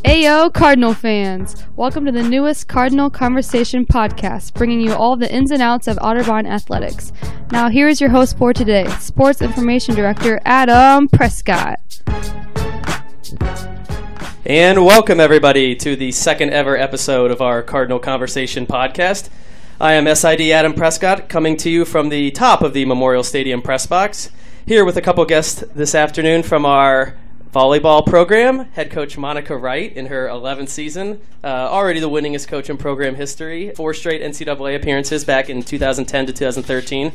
Ayo, Cardinal fans! Welcome to the newest Cardinal Conversation Podcast, bringing you all the ins and outs of Otterbein athletics. Now, here is your host for today, Sports Information Director Adam Prescott. And welcome, everybody, to the second ever episode of our Cardinal Conversation Podcast. I am SID Adam Prescott, coming to you from the top of the Memorial Stadium press box, here with a couple guests this afternoon from our volleyball program, head coach Monica Wright in her 11th season, already the winningest coach in program history, 4 straight NCAA appearances back in 2010 to 2013,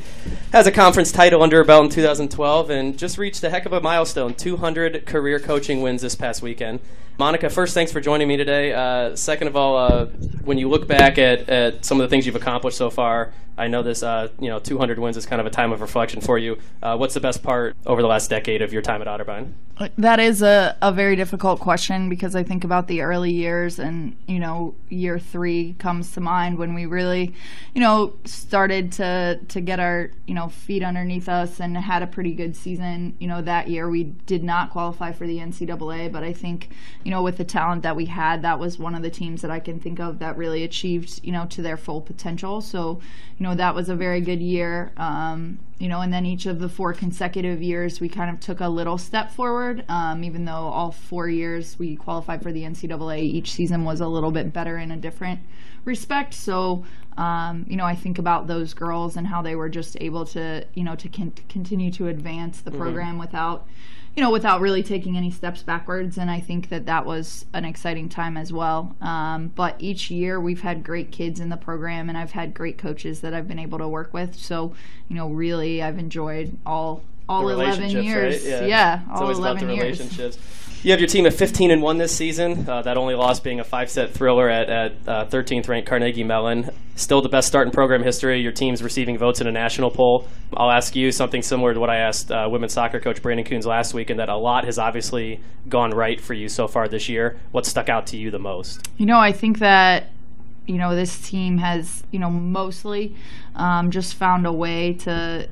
has a conference title under her belt in 2012, and just reached a heck of a milestone, 200 career coaching wins this past weekend. Monica, first, thanks for joining me today. Second of all, when you look back at some of the things you've accomplished so far, I know this 200 wins is kind of a time of reflection for you. What's the best part over the last decade of your time at Otterbein? That is a very difficult question, because I think about the early years, and year 3 comes to mind when we really started to get our feet underneath us and had a pretty good season. That year we did not qualify for the NCAA, but I think with the talent that we had, that was one of the teams that I can think of that really achieved to their full potential. So that was a very good year. And then each of the 4 consecutive years we kind of took a little step forward, even though all 4 years we qualified for the NCAA. Each season was a little bit better in a different respect. So I think about those girls and how they were just able to continue to advance the program without really taking any steps backwards, and I think that was an exciting time as well. But each year we've had great kids in the program, and I've had great coaches that I've been able to work with. So, really I've enjoyed all 11 years. Right? Yeah, it's all always 11 about the years. relationships. You have your team at 15-1 this season. That only loss being a 5-set thriller at 13th ranked Carnegie Mellon. Still the best start in program history. Your team's receiving votes in a national poll. I'll ask you something similar to what I asked women's soccer coach Brandon Coons last week, and that a lot has obviously gone right for you so far this year. What stuck out to you the most? I think that this team has, mostly just found a way to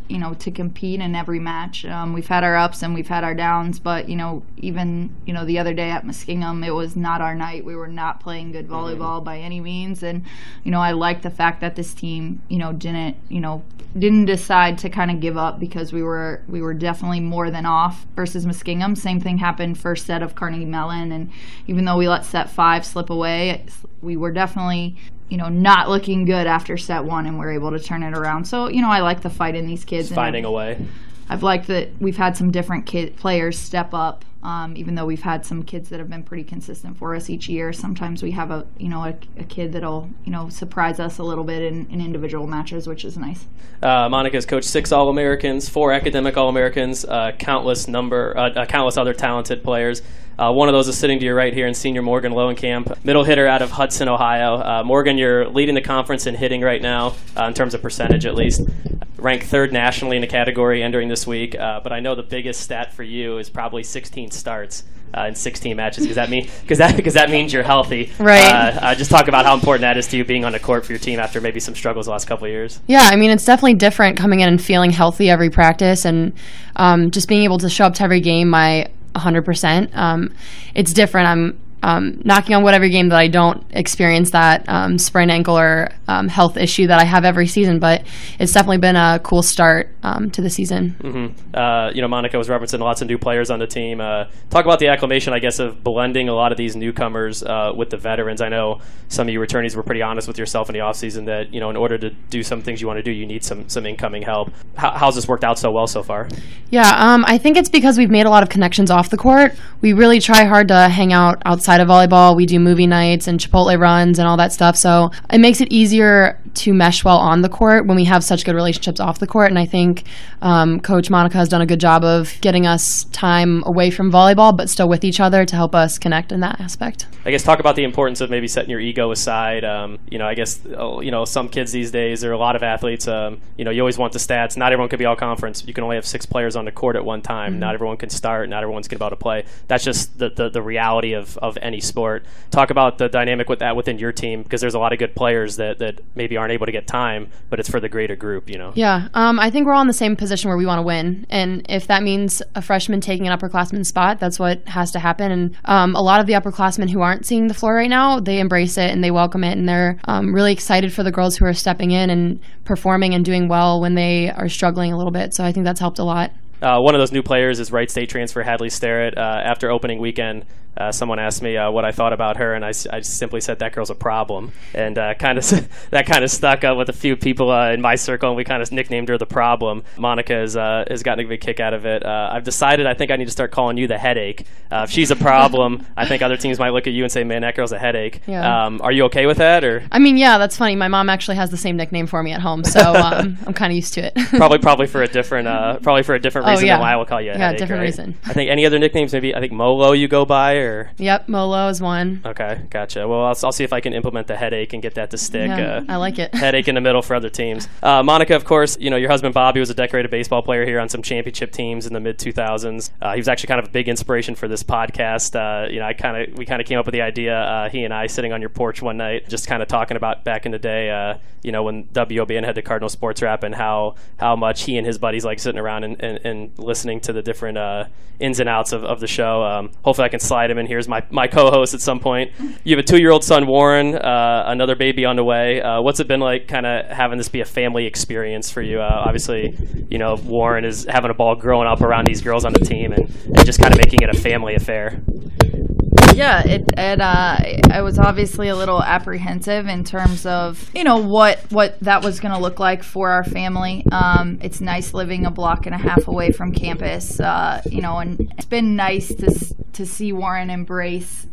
compete in every match. We've had our ups and we've had our downs, but, even, the other day at Muskingum, it was not our night. We were not playing good volleyball by any means. And, I like the fact that this team, didn't decide to kind of give up, because we were definitely more than off versus Muskingum. Same thing happened first set of Carnegie Mellon, and even though we let set 5 slip away, we were definitely not looking good after set 1, and we're able to turn it around. So I like the fight in these kids. Just finding a way. I've liked that we've had some different players step up, even though we've had some kids that have been pretty consistent for us each year. Sometimes we have a kid that'll surprise us a little bit in individual matches, which is nice. Monica's coached 6 All-Americans, 4 academic All-Americans, countless other talented players. One of those is sitting to your right here in senior Morgan Lowenkamp, middle hitter out of Hudson, Ohio. Morgan, you're leading the conference in hitting right now, in terms of percentage at least. Ranked 3rd nationally in the category entering this week, but I know the biggest stat for you is probably 16 starts in 16 matches. Because that means you're healthy. Right. Just talk about how important that is to you, being on the court for your team after maybe some struggles the last couple of years. Yeah, it's definitely different coming in and feeling healthy every practice, and just being able to show up to every game by 100%. It's different. I'm knocking on wood every game that I don't experience that sprained ankle or health issue that I have every season, but it's definitely been a cool start to the season. Mm-hmm. Monica was referencing lots of new players on the team. Talk about the acclimation, I guess, of blending a lot of these newcomers with the veterans. I know some of you returnees were pretty honest with yourself in the offseason that, in order to do some things you want to do, you need some incoming help. How's this worked out so well so far? Yeah, I think it's because we've made a lot of connections off the court. We really try hard to hang out outside of volleyball. We do movie nights and Chipotle runs and all that stuff, so it makes it easier to mesh well on the court when we have such good relationships off the court. And I think Coach Monica has done a good job of getting us time away from volleyball but still with each other to help us connect in that aspect. I guess talk about the importance of maybe setting your ego aside. I guess some kids these days, there are a lot of athletes, you always want the stats. Not everyone could be all conference. You can only have 6 players on the court at one time. Mm-hmm. Not everyone can start. Not everyone's going to be able to play. That's just the reality of any sport. Talk about the dynamic with that within your team, because there's a lot of good players that maybe aren't able to get time, but it's for the greater group, Yeah, I think we're all in the same position where we want to win, and if that means a freshman taking an upperclassman spot, that's what has to happen. And a lot of the upperclassmen who aren't seeing the floor right now, they embrace it and they welcome it, and they're really excited for the girls who are stepping in and performing and doing well when they are struggling a little bit. So I think that's helped a lot. One of those new players is Wright State transfer Hadley Starrett. After opening weekend, someone asked me what I thought about her, and I simply said that girl's a problem, and that kind of stuck with a few people in my circle, and we kind of nicknamed her the problem. Monica has gotten a big kick out of it. I've decided I think I need to start calling you the headache. If she's a problem, I think other teams might look at you and say, "Man, that girl's a headache." Yeah. Are you okay with that? Or I mean, yeah, that's funny. My mom actually has the same nickname for me at home, so I'm kind of used to it. probably for a different reason than why I will call you a headache. Yeah, different right? reason. I think any other nicknames, maybe I think Molo you go by, or Yep, Molo is one. Okay, gotcha. Well, I'll see if I can implement the headache and get that to stick. Yeah, I like it. Headache in the middle for other teams. Monica, of course, your husband Bobby was a decorated baseball player here on some championship teams in the mid 2000s. He was actually kind of a big inspiration for this podcast. We kind of came up with the idea. He and I sitting on your porch one night, just kind of talking about back in the day. When WOBN had the Cardinal Sports Wrap, and how much he and his buddies like sitting around and listening to the different ins and outs of the show. Hopefully I can slide him in here as my co-host at some point. You have a 2-year-old son, Warren, another baby on the way. What's it been like kind of having this be a family experience for you? Obviously, Warren is having a ball growing up around these girls on the team and just kind of making it a family affair. Yeah, I was obviously a little apprehensive in terms of, what that was going to look like for our family. It's nice living a block and a half away from campus, and it's been nice to see Warren embrace,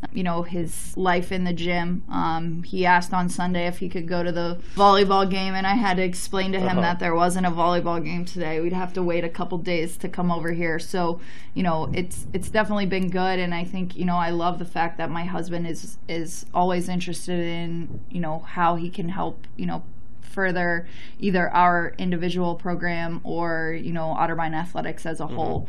his life in the gym. He asked on Sunday if he could go to the volleyball game, and I had to explain to him that there wasn't a volleyball game today. We'd have to wait a couple days to come over here. So, it's definitely been good, and I think, I love the fact that my husband is always interested in, how he can help, further either our individual program or, Otterbein athletics as a whole.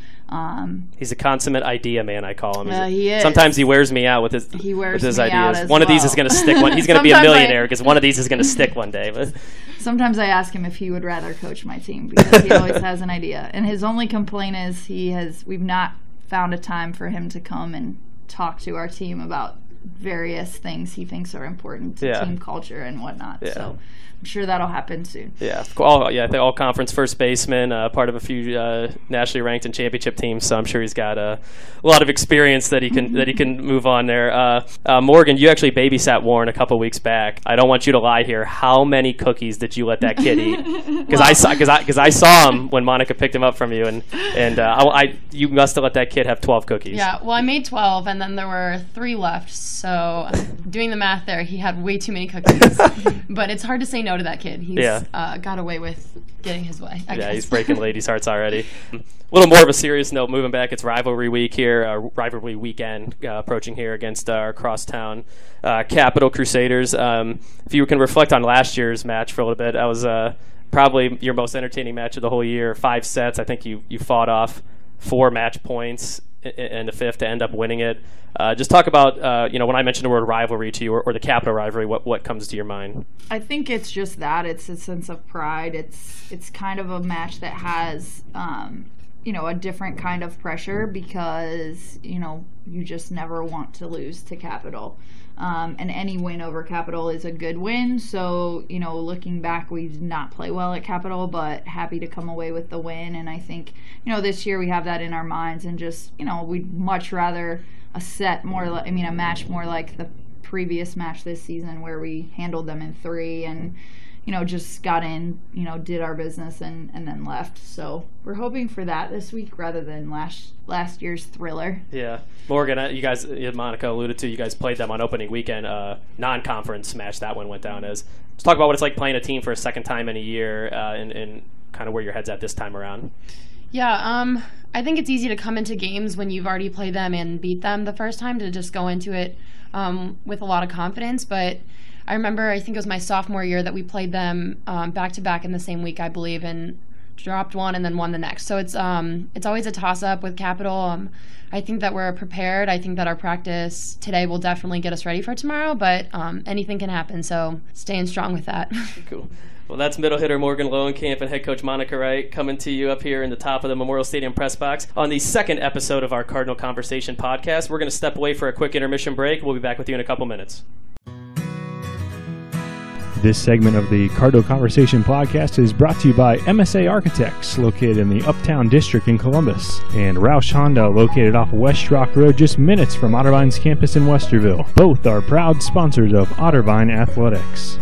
He's a consummate idea man, I call him. He is. Sometimes he wears me out with his ideas. One of these is going to stick. He's going to be a millionaire because one of these is going to stick one day. But sometimes I ask him if he would rather coach my team because he always has an idea. And his only complaint is we've not found a time for him to come and talk to our team about various things he thinks are important to team culture and whatnot. Yeah. So I'm sure that'll happen soon. Yeah, I think all conference first baseman, part of a few nationally ranked and championship teams. So I'm sure he's got a lot of experience that he can move on there. Morgan, you actually babysat Warren a couple weeks back. I don't want you to lie here. How many cookies did you let that kid eat? Because I saw him when Monica picked him up from you, and you must have let that kid have 12 cookies. Yeah, well, I made 12, and then there were 3 left. So doing the math there, he had way too many cookies. But it's hard to say no to that kid. He's got away with getting his way, I guess. He's breaking ladies' hearts already. A little more of a serious note, moving back, it's rivalry week here, rivalry weekend approaching here against our crosstown Capital Crusaders. If you can reflect on last year's match for a little bit, that was probably your most entertaining match of the whole year. 5 sets. I think you fought off 4 match points in the 5th to end up winning it. Just talk about, when I mentioned the word rivalry to you or the Capital rivalry, what comes to your mind? I think it's just that. It's a sense of pride. It's kind of a match that has, a different kind of pressure because, you just never want to lose to Capital. And any win over Capital is a good win. So, looking back, we did not play well at Capital, but happy to come away with the win. And I think, this year we have that in our minds and just, we'd much rather a match more like the previous match this season where we handled them in 3 and, just got in, did our business and then left. So we're hoping for that this week rather than last year's thriller. Yeah. Morgan, you guys, Monica alluded to, you guys played them on opening weekend, non-conference match that one went down as. Let's talk about what it's like playing a team for a second time in a year and kind of where your head's at this time around. Yeah, I think it's easy to come into games when you've already played them and beat them the first time to just go into it with a lot of confidence, but I remember, I think it was my sophomore year that we played them back-to-back in the same week, I believe, and dropped one and then won the next. So it's always a toss-up with Capital. I think that we're prepared. I think that our practice today will definitely get us ready for tomorrow, but anything can happen, so staying strong with that. Cool. Well, that's middle hitter Morgan Lowenkamp and head coach Monica Wright coming to you up here in the top of the Memorial Stadium press box on the second episode of our Cardinal Conversation podcast. We're going to step away for a quick intermission break. We'll be back with you in a couple minutes. This segment of the Cardinal Conversation podcast is brought to you by MSA Architects, located in the Uptown District in Columbus, and Roush Honda, located off West Rock Road, just minutes from Ottervine's campus in Westerville. Both are proud sponsors of Ottervine Athletics.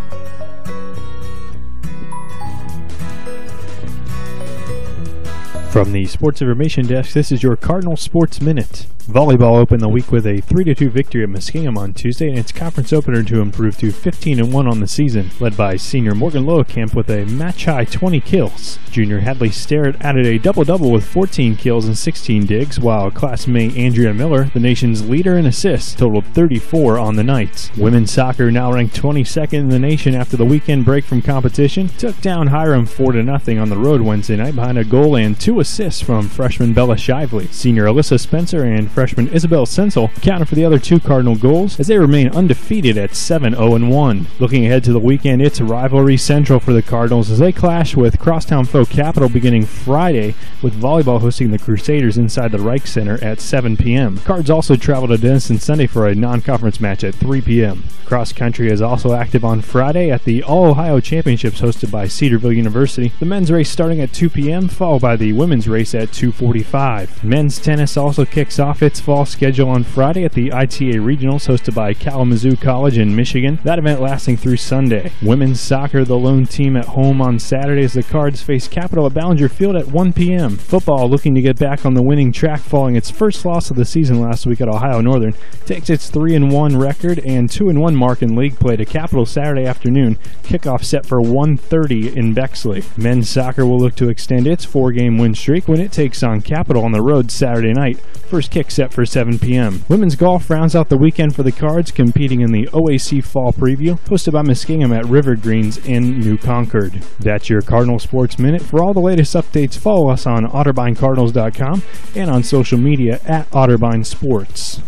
From the Sports Information Desk, this is your Cardinal Sports Minute. Volleyball opened the week with a 3-2 victory at Muskingum on Tuesday, and its conference opener to improve to 15-1 on the season, led by senior Morgan Lowenkamp with a match-high 20 kills. Junior Hadley Starrett added a double-double with 14 kills and 16 digs, while classmate Andrea Miller, the nation's leader in assists, totaled 34 on the night. Women's soccer, now ranked 22nd in the nation after the weekend break from competition, took down Hiram 4-0 on the road Wednesday night behind a goal and 2 assists from freshman Bella Shively. Senior Alyssa Spencer and freshman Isabel Sensel accounted for the other 2 Cardinal goals as they remain undefeated at 7-0-1. Looking ahead to the weekend, it's rivalry central for the Cardinals as they clash with crosstown foe Capital beginning Friday, with volleyball hosting the Crusaders inside the Reich Center at 7 p.m. Cards also travel to Denison Sunday for a non-conference match at 3 p.m. Cross country is also active on Friday at the All-Ohio Championships hosted by Cedarville University. The men's race starting at 2 p.m., followed by the women's race at 2:45. Men's tennis also kicks off its fall schedule on Friday at the ITA Regionals hosted by Kalamazoo College in Michigan, that event lasting through Sunday. Women's soccer, the lone team at home on Saturday as the Cards face Capital at Ballinger Field at 1 p.m. Football, looking to get back on the winning track following its first loss of the season last week at Ohio Northern, takes its 3-1 record and 2-1 mark in league play to Capital Saturday afternoon. Kickoff set for 1:30 in Bexley. Men's soccer will look to extend its 4-game win streak when it takes on Capital on the road Saturday night. First kick set for 7 p.m. Women's golf rounds out the weekend for the Cards, competing in the OAC Fall Preview, hosted by Muskingum at River Greens in New Concord. That's your Cardinal Sports Minute. For all the latest updates, follow us on OtterbineCardinals.com and on social media at Ottervine Sports.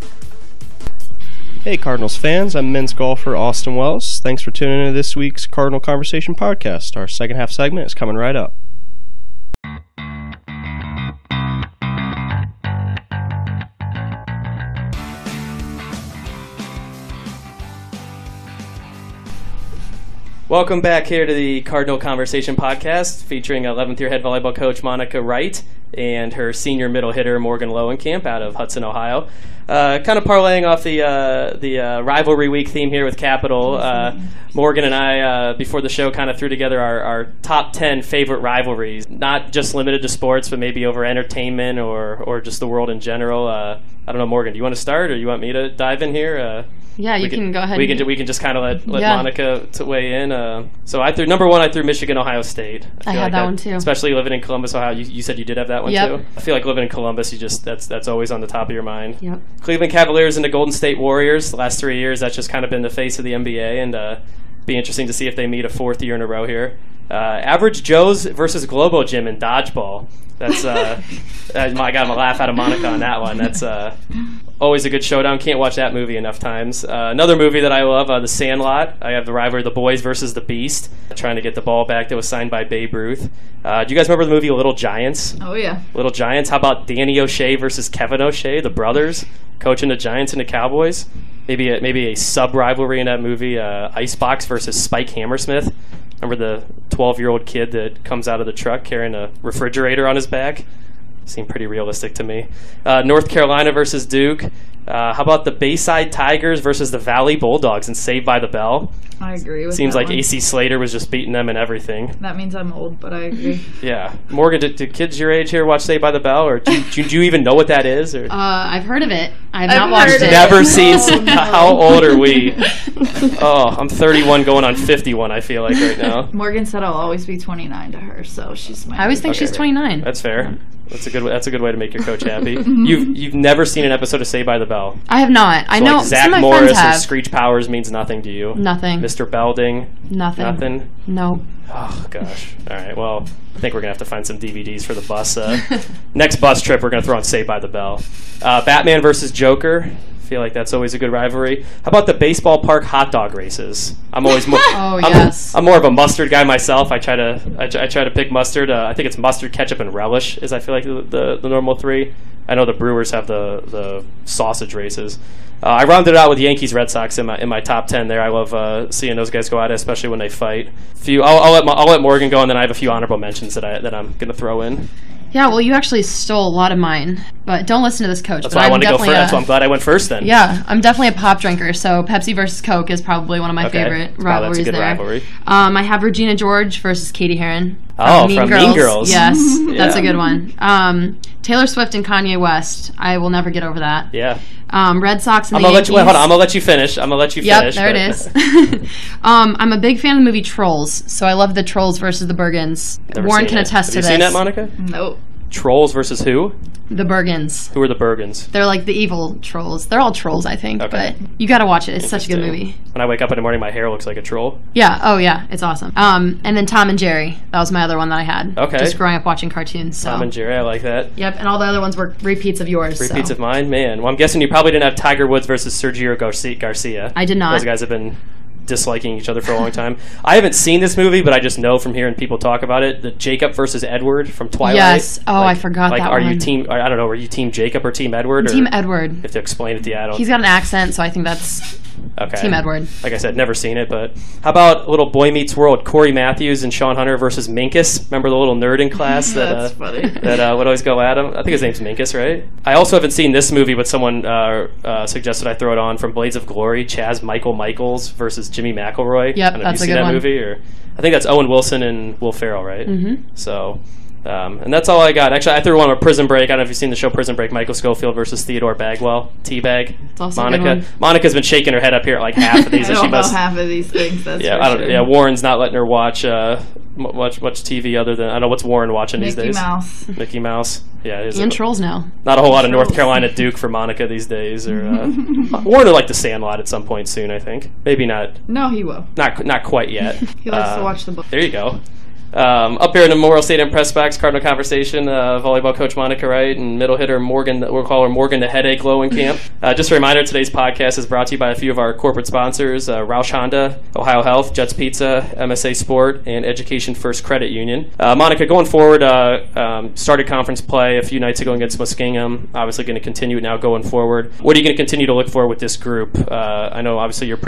Hey Cardinals fans, I'm men's golfer Austin Wells. Thanks for tuning into this week's Cardinal Conversation Podcast. Our second half segment is coming right up. Welcome back here to the Cardinal Conversation Podcast, featuring 11th-year head volleyball coach Monica Wright and her senior middle hitter Morgan Lowenkamp out of Hudson, Ohio. Kind of parlaying off the rivalry week theme here with Capital. Morgan and I, before the show, kind of threw together our top 10 favorite rivalries, not just limited to sports, but maybe over entertainment or just the world in general. I don't know, Morgan, do you want to start, or you want me to dive in here? Yeah, you can go ahead. We can just kind of let Monica to weigh in. So I threw number 1. I threw Michigan, Ohio State. I had that one too. Especially living in Columbus, Ohio. You said you did have that one too. I feel like living in Columbus, that's always on the top of your mind. Yep. Cleveland Cavaliers and the Golden State Warriors. The last 3 years, that's just kind of been the face of the NBA, and be interesting to see if they meet a 4th year in a row here. Average Joe's versus Globo Gym in dodgeball. That's I got a laugh out of Monica on that one. That's always a good showdown. Can't watch that movie enough times. Another movie that I love, The Sandlot. I have the rivalry, The Boys versus the Beast, trying to get the ball back that was signed by Babe Ruth. Do you guys remember the movie Little Giants? Oh, yeah. Little Giants. How about Danny O'Shea versus Kevin O'Shea, the brothers, coaching the Giants and the Cowboys? Maybe a sub-rivalry in that movie, Icebox versus Spike Hammersmith. Remember the 12-year-old kid that comes out of the truck carrying a refrigerator on his back? Seemed pretty realistic to me. North Carolina versus Duke. How about the Bayside Tigers versus the Valley Bulldogs in Saved by the Bell? I agree with Seems that like one. AC Slater was just beating them in everything. That means I'm old, but I agree. Yeah. Morgan, do kids your age here watch Saved by the Bell? Or do you even know what that is? Or? I've heard of it. I've heard not watched it. Never seen. How old are we? Oh, I'm 31 going on 51, I feel like, right now. Morgan said I'll always be 29 to her, so she's my... I always think she's 29. That's fair. That's a good way to make your coach happy. You've never seen an episode of Saved by the Bell. I have not. I know like Zach some of my Morris friends have. and Screech Powers means nothing to you. Nothing. Mr. Belding. Nothing. No. Oh gosh. All right. Well, I think we're gonna have to find some DVDs for the bus. Next bus trip, we're gonna throw on Saved by the Bell. Batman versus Joker. I feel like that's always a good rivalry. How about the baseball park hot dog races? I'm always more. Yes. I'm more of a mustard guy myself. I try to pick mustard. I think it's mustard, ketchup, and relish. Is I feel like the normal three. I know the Brewers have the sausage races. I rounded it out with Yankees Red Sox in my top 10 there. I love seeing those guys go at it, especially when they fight. I'll let Morgan go, and then I have a few honorable mentions that I'm going to throw in. Yeah, well, you actually stole a lot of mine, but don't listen to this coach. That's why I wanted to go first. That's why I'm glad I went first then. Yeah, I'm definitely a pop drinker, so Pepsi versus Coke is probably one of my favorite rivalries that's a good there. Rivalry. I have Regina George versus Katie Heron. Oh, from Mean Girls. Yes, that's a good one. Taylor Swift and Kanye West. I will never get over that. Yeah. Red Sox and I'm the gonna Yankees. hold on. I'm gonna let you finish. Yep, there it is. I'm a big fan of the movie Trolls, so I love the Trolls versus the Bergens. Warren can attest to this. Have you seen that, Monica? Nope. Trolls versus who? The Bergens. Who are the Bergens? They're like the evil trolls. They're all trolls, I think. Okay. But you got to watch it. It's such a good movie. When I wake up in the morning, my hair looks like a troll. Yeah. Oh, yeah. It's awesome. And then Tom and Jerry. That was my other one that I had. Okay. Just growing up watching cartoons. So. Tom and Jerry. I like that. Yep. And all the other ones were repeats of yours. Repeats of mine? Man. Well, I'm guessing you probably didn't have Tiger Woods versus Sergio Garcia. I did not. Those guys have been disliking each other for a long time. I haven't seen this movie, but I just know from hearing people talk about it. The Jacob versus Edward from Twilight. Yes. Oh, I forgot that one. Are you team? I don't know. Were you team Jacob or team Edward? Team Edward. You have to explain it to you. He's got an accent, so I think that's Team Edward. Like I said, never seen it, but how about Little Boy Meets World? Corey Matthews and Sean Hunter versus Minkus. Remember the little nerd in class That's funny. that would always go at him? I think his name's Minkus, right? I also haven't seen this movie, but someone suggested I throw it on from Blades of Glory. Chaz Michaels versus Jimmy McElroy. Yep, have that's you a seen good that one. movie? Or I think that's Owen Wilson and Will Ferrell, right? Mm-hmm. So. And that's all I got. Actually, I threw one with Prison Break. I don't know if you've seen the show Prison Break. Michael Schofield versus Theodore Bagwell. Teabag. It's also Monica. a good one. Monica's been shaking her head up here at like half of these. I don't know half of these things. That's for sure. Yeah. Warren's not letting her watch TV other than I don't know what's Warren watching these days. Mickey Mouse. Yeah, and Trolls now. Not a whole lot of North Carolina Duke for Monica these days. Or Warren will like the Sandlot at some point soon. I think maybe not. No, he will. Not quite yet. He likes to watch the book. There you go. Up here in the Memorial Stadium press box, Cardinal Conversation, volleyball coach Monica Wright and middle hitter Morgan, we'll call her Morgan the Headache Lowenkamp. Just a reminder, today's podcast is brought to you by a few of our corporate sponsors, Roush Honda, Ohio Health, Jets Pizza, MSA Sport, and Education First Credit Union. Monica, going forward, started conference play a few nights ago against Muskingum, obviously going to continue now going forward. What are you going to continue to look for with this group? I know obviously you're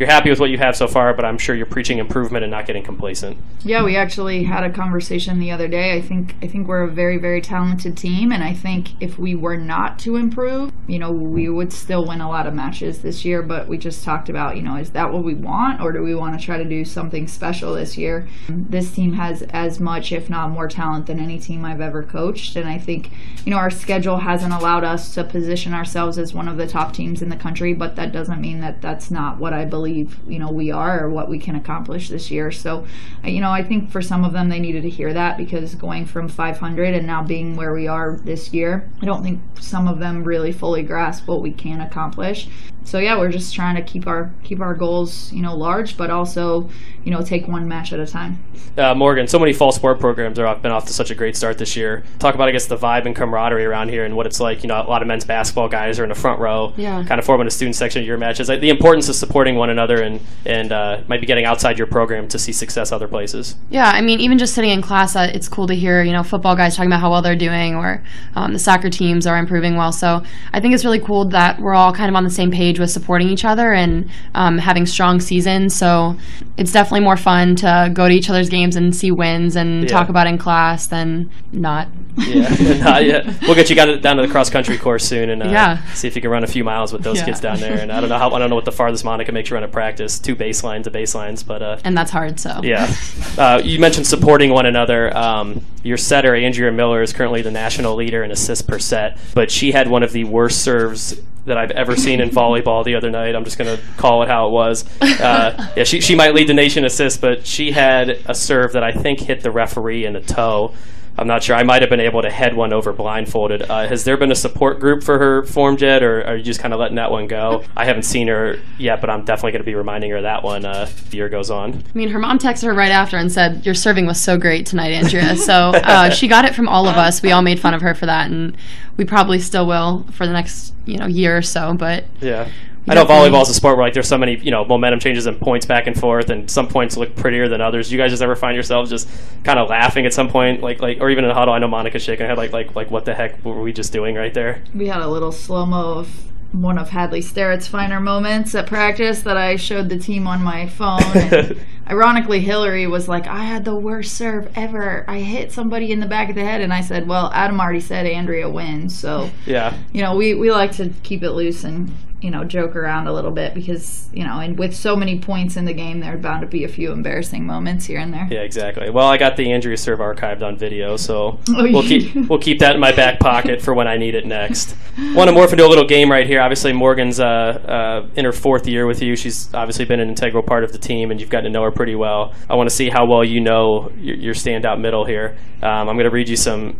happy with what you have so far, but I'm sure you're preaching improvement and not getting complacent. Yeah, we actually had a conversation the other day. I think we're a very, very talented team, and I think if we were not to improve, we would still win a lot of matches this year. But we just talked about, is that what we want, or do we want to try to do something special this year? This team has as much, if not more, talent than any team I've ever coached, and I think, our schedule hasn't allowed us to position ourselves as one of the top teams in the country, but that doesn't mean that that's not what I believe, we are or what we can accomplish this year. So, I think for some of them they needed to hear that, because going from 500 and now being where we are this year, I don't think some of them really fully grasp what we can accomplish. So yeah, we're just trying to keep our goals, large, but also, take one match at a time. Morgan, so many fall sport programs have been off to such a great start this year. Talk about, I guess, the vibe and camaraderie around here and what it's like. A lot of men's basketball guys are in the front row, kind of forming a student section of your matches. Like, the importance of supporting one another and maybe getting outside your program to see success other places. Yeah, I mean, even just sitting in class, it's cool to hear, football guys talking about how well they're doing, or the soccer teams are improving well. So I think it's really cool that we're all kind of on the same page with supporting each other and having strong seasons. So it's definitely more fun to go to each other's games and see wins and talk about it in class than not. Not yet. We'll get you down to the cross country course soon and see if you can run a few miles with those kids down there. And I don't know what the farthest Monica makes you run at practice, 2 baselines, but and that's hard. So you mentioned supporting one another. Your setter Andrea Miller is currently the national leader in assists per set, but she had one of the worst serves that I've ever seen in volleyball the other night. I'm just going to call it how it was. She might lead the nation assists, but she had a serve that I think hit the referee in the toe. I'm not sure. I might have been able to head one over blindfolded. Has there been a support group for her formed yet, or are you just kind of letting that one go? I haven't seen her yet, but I'm definitely going to be reminding her of that one the year goes on. I mean, her mom texted her right after and said, "Your serving was so great tonight, Andrea." So she got it from all of us. We all made fun of her for that, and we probably still will for the next year or so. But yeah. I know volleyball is a sport where there's so many momentum changes and points back and forth, and some points look prettier than others. Do you guys just ever find yourselves just kind of laughing at some point, like or even in a huddle? I know Monica's shaking her head, like what the heck were we just doing right there? We had a little slow-mo of one of Hadley Starrett's finer moments at practice that I showed the team on my phone. And ironically, Hillary was like, "I had the worst serve ever. I hit somebody in the back of the head." And I said, "Well, Adam already said Andrea wins." So, yeah, we like to keep it loose and joke around a little bit because, and with so many points in the game, there are bound to be a few embarrassing moments here and there. Yeah, exactly. Well, I got the Andrea serve archived on video, so we'll keep that in my back pocket for when I need it next. Want to morph into a little game right here. Obviously, Morgan's in her 4th year with you. She's obviously been an integral part of the team, and you've gotten to know her pretty well. I want to see how well you know your standout middle here. I'm going to read you some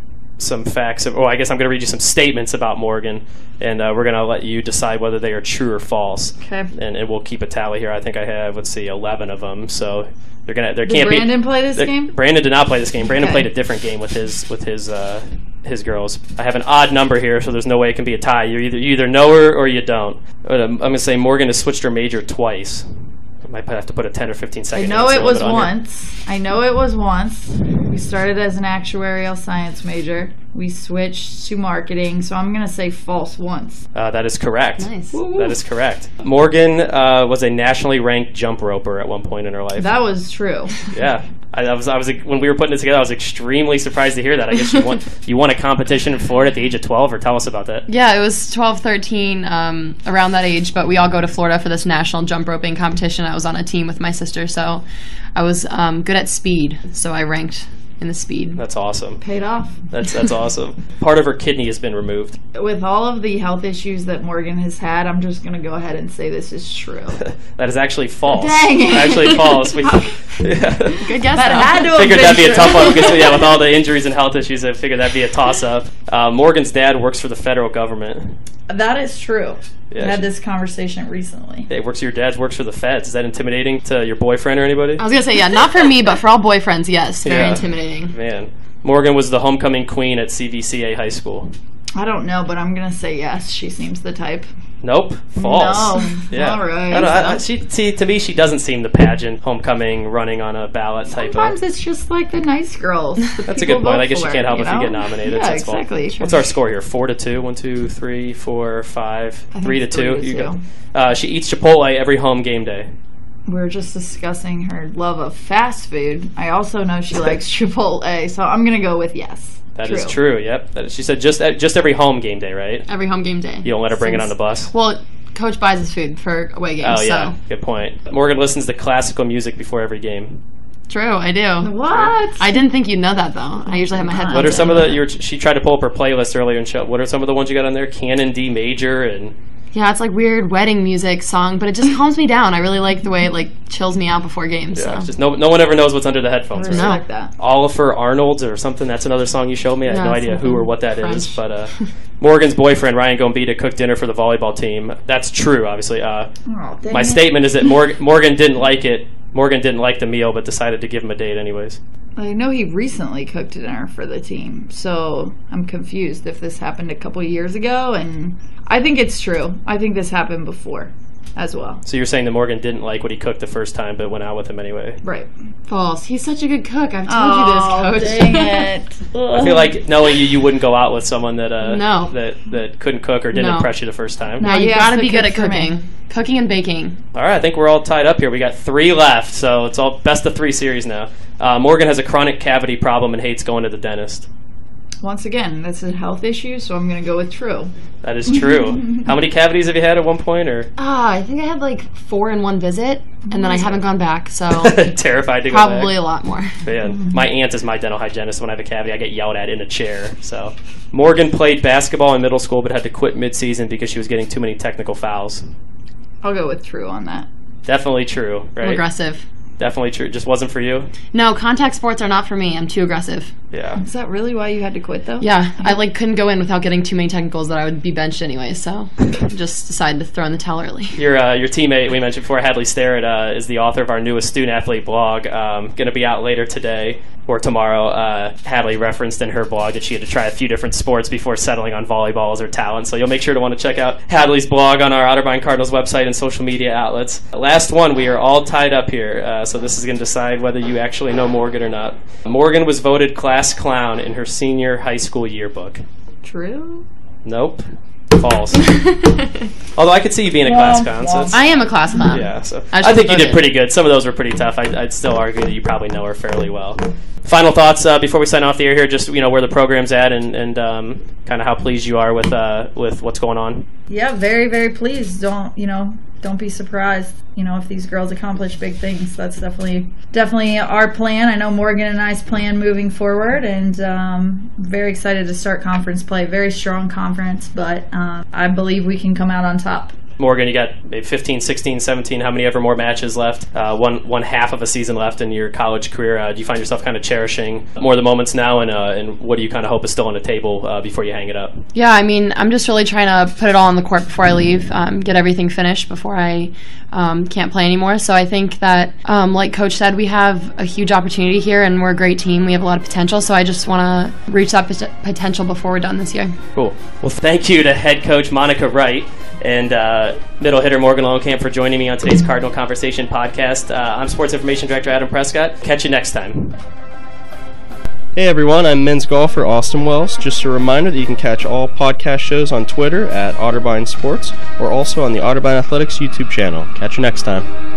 facts, I guess I'm going to read you some statements about Morgan, and we're going to let you decide whether they are true or false. Okay. And we'll keep a tally here. I think I have, 11 of them. So there can't be. Did Brandon play this game? Brandon did not play this game. Brandon played a different game with his girls. I have an odd number here, so there's no way it can be a tie. You either know her or you don't. I'm going to say Morgan has switched her major twice. I might have to put a 10 or 15 second. I know it was once. We started as an actuarial science major. We switched to marketing, so I'm going to say false once. That is correct. Nice. That is correct. Morgan was a nationally ranked jump roper at one point in her life. That was true. Yeah. I was when we were putting it together, I was extremely surprised to hear that. I guess you won a competition in Florida at the age of 12, or tell us about that. Yeah, it was 12, 13, around that age, but we all go to Florida for this national jump roping competition. I was on a team with my sister, so I was good at speed, so I ranked in the speed. That's awesome. Paid off. That's awesome. Part of her kidney has been removed. With all of the health issues that Morgan has had, I'm just going to go ahead and say this is true. That is actually false. Dang it. Actually false. Good guess. That had to have figured been that'd be true. a tough one because with all the injuries and health issues, I figured that'd be a toss-up. Morgan's dad works for the federal government. That is true. Yeah, I had this conversation recently. Your dad works for the feds. Is that intimidating to your boyfriend or anybody? I was going to say, yeah, not for me, but for all boyfriends, yes. Very intimidating. Man. Morgan was the homecoming queen at CVCA High School. I don't know, but I'm going to say yes. She seems the type. Nope. False. No. Yeah. All right. To me, she doesn't seem the pageant, homecoming, running on a ballot type Sometimes it's just like the nice girls. That's a good point. I guess you can't help if you get nominated. Yeah, That's exactly. What's our score here? 4-2. 1, 2, 3, 4, 5. 3-2. You go. She eats Chipotle every home game day. We were just discussing her love of fast food. I also know she likes Chipotle, so I'm going to go with yes. That is true. Yep. She said just every home game day, right? Every home game day. You don't let her bring it on the bus? Well, Coach buys his food for away games. Oh, yeah. So. Good point. Morgan listens to classical music before every game. True, I do. What? I didn't think you'd know that, though. I usually have my headphones What are some in. of she tried to pull up her playlist earlier and show. What are some of the ones you got on there? Canon D major and... Yeah, it's like weird wedding music song, but it just calms me down. I really like the way it chills me out before games. Yeah, so. just no one ever knows what's under the headphones. I Right? respect that. Oliver Arnold's or something. That's another song you showed me. I have no idea who or what that French. is. But Morgan's boyfriend, Ryan Gombita, cooked dinner for the volleyball team. That's true, obviously. My statement is that Morgan didn't like it. Morgan didn't like the meal, but decided to give him a date anyways. I know he recently cooked dinner for the team, so I'm confused if this happened a couple years ago, and I think it's true. I think this happened before as well. So you're saying that Morgan didn't like what he cooked the first time, but went out with him anyway? Right. False. He's such a good cook. I've told you this, Coach. Dang it. I feel like knowing you wouldn't go out with someone that No. that couldn't cook or didn't impress you the first time. No, He you've has got to to be good cook at for me. cooking. Cooking and baking. All right, I think we're all tied up here. We got 3 left, so it's all best of 3 series now. Morgan has a chronic cavity problem and hates going to the dentist. Once again, that's a health issue, so I'm going to go with true. That is true. How many cavities have you had at one point? Or I think I had like 4 in one visit, and then I haven't gone back, so terrified to go probably back? a lot more. Man, my aunt is my dental hygienist. When I have a cavity, I get yelled at in a chair. So Morgan played basketball in middle school, but had to quit mid-season because she was getting too many technical fouls. I'll go with true on that. Definitely true, right? I'm aggressive. definitely true. Just wasn't for you? No, contact sports are not for me. I'm too aggressive. Yeah. Is that really why you had to quit, though? Yeah, I couldn't go in without getting too many technicals that I would be benched anyway, so just decided to throw in the towel early. Your teammate we mentioned before, Hadley Starrett, is the author of our newest student athlete blog. Going to be out later today or tomorrow. Hadley referenced in her blog that she had to try a few different sports before settling on volleyball as her talent. So you'll make sure to want to check out Hadley's blog on our Otterbein Cardinals website and social media outlets. Last one, we are all tied up here, so this is going to decide whether you actually know Morgan or not. Morgan was voted class clown in her senior high school yearbook. True? Nope. False. Although I could see you being a class clown. So I am a class clown. Yeah, so I think you did pretty good. Some of those were pretty tough. I'd still argue that you probably know her fairly well. Final thoughts before we sign off the air here, just where the program's at and kind of how pleased you are with what's going on. Yeah, very, very pleased. Don't be surprised, if these girls accomplish big things. That's definitely our plan. I know Morgan and I's plan moving forward, and very excited to start conference play. Very strong conference, but I believe we can come out on top. Morgan, you got maybe 15, 16, 17, how many ever more matches left? One half of a season left in your college career. Do you find yourself kind of cherishing more of the moments now, and what do you kind of hope is still on the table before you hang it up? Yeah, I mean, I'm just really trying to put it all on the court before I leave, get everything finished before I can't play anymore. So I think that, like Coach said, we have a huge opportunity here, and we're a great team. We have a lot of potential, so I just want to reach that potential before we're done this year. Cool. Well, thank you to head coach Monica Wright and middle hitter Morgan Lowenkamp for joining me on today's Cardinal Conversation podcast. I'm Sports Information Director Adam Prescott. Catch you next time. Hey everyone, I'm men's golfer Austin Wells. Just a reminder that you can catch all podcast shows on Twitter at Otterbein Sports or also on the Otterbein Athletics YouTube channel. Catch you next time.